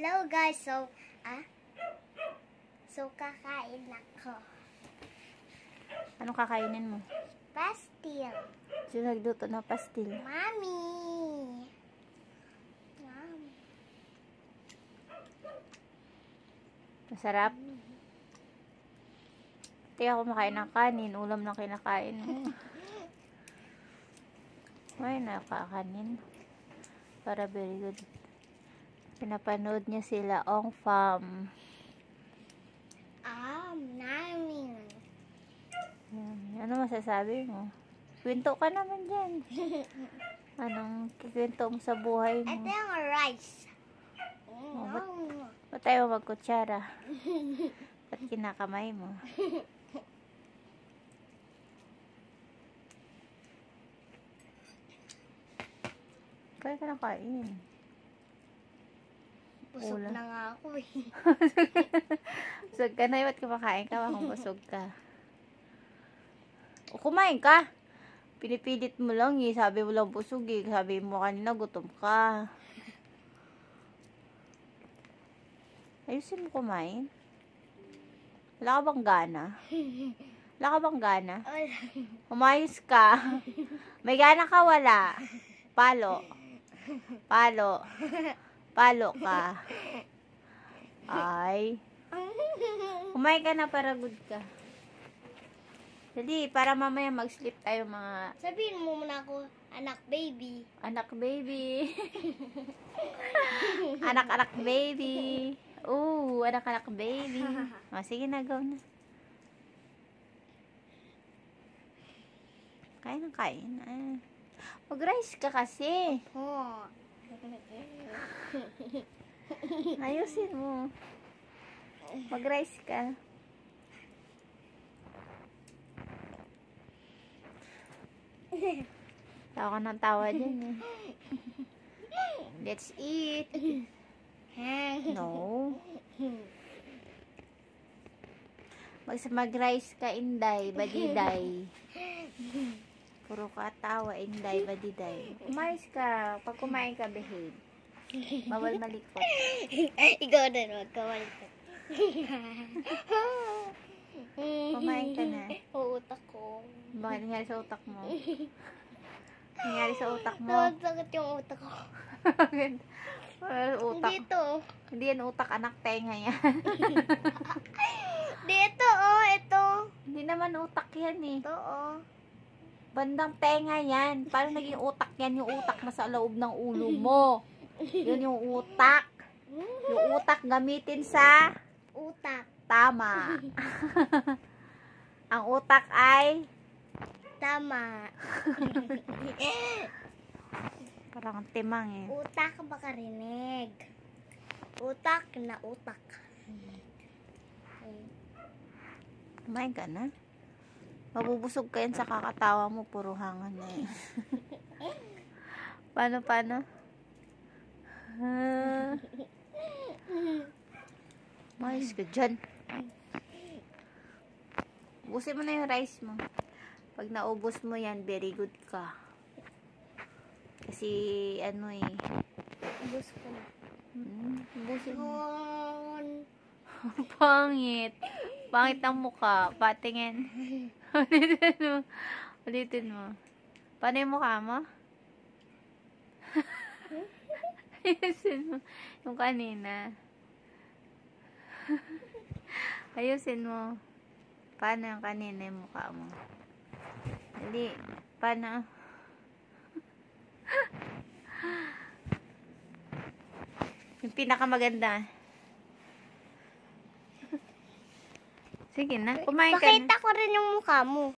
Hello guys, so kakain ako. Anong kakainin mo? Pastil. Sino nagluto ng pastil? Mami. Mami. Masarap? Hindi ako kumakain ng kanin. Ulam lang kinakain mo. Ay, nakakanin. Para very good. Pinapanood niya sila Ong Fam. Mami. Ano masasabi mo? Kwento ka naman dyan. Anong kikwento mo sa buhay mo? Ito yung rice. Ba't tayo magkutsara? Ba't kinakamay mo? Kaya ka na kain. Busog Ulam. na nga ako eh. Busog ka na, ba't kumakain ka? Kung busog ka. O, kumain ka. Pinipilit mo lang eh. Sabi mo lang busog eh. Sabi mo kanina gutom ka. Ayusin mo kumain. Wala ka bang gana? Wala ka bang gana? Umayos ka. May gana ka, wala. Palo. Palo. Palo ka. Ay. Kumain ka na para good ka. Dali, para mamaya mag-sleep tayo mga... Sabihin mo muna ako, anak baby. Anak baby. Anak-anak baby. Ooh, anak-anak baby. O, sige na, go na. Kain ng kain. Mag-rice ka kasi. Oh. Ayusin mo. Mag-rice ka. Tawa ka ng tawa dyan eh. Let's eat. No. Mag-rice ka, Inday, Badiday. Puro ka tawa, Inday, Badiday. Kumayos ka. Pag kumain ka, behave. Bawal malikot. Ikaw na, wag ka malikot. Kumain ka na. Uutak ko. Bakit nangyari sa utak mo? Nangyari sa utak mo? Sakit yung utak ko. Utak. Dito. Hindi yan utak, anak, tenga yan. Dito, ito. Hindi naman utak yan eh. Ito, Bandang tenga yan. Paano naging utak yan? Yung utak na sa loob ng ulo mo. Yun yung utak. Yung utak gamitin sa utak. tama. Ang utak ay Tama. parang timang eh. Utak baka rinig. Utak na utak. Kumain ka na? Mabubusog ka yan sa kakatawa mo. Puro hangan na eh. Paano? Mayos ka dyan. Ubusin mo na yung rice mo. Pag naubos mo yan, very good ka. Kasi, ano eh. Ubus ko na. Ubusin mo. Yun. Pangit. Pangit ang mukha. Patingin. Ulitin mo. Ulitin mo. Paano yung mukha mo? Ayusin mo. Yung kanina. Ayusin mo. Paano yung kanina yung mukha mo? Dali. Paano? Yung pinakamaganda. Sige na. Kumain ka na. Pakita ko rin yung mukha mo.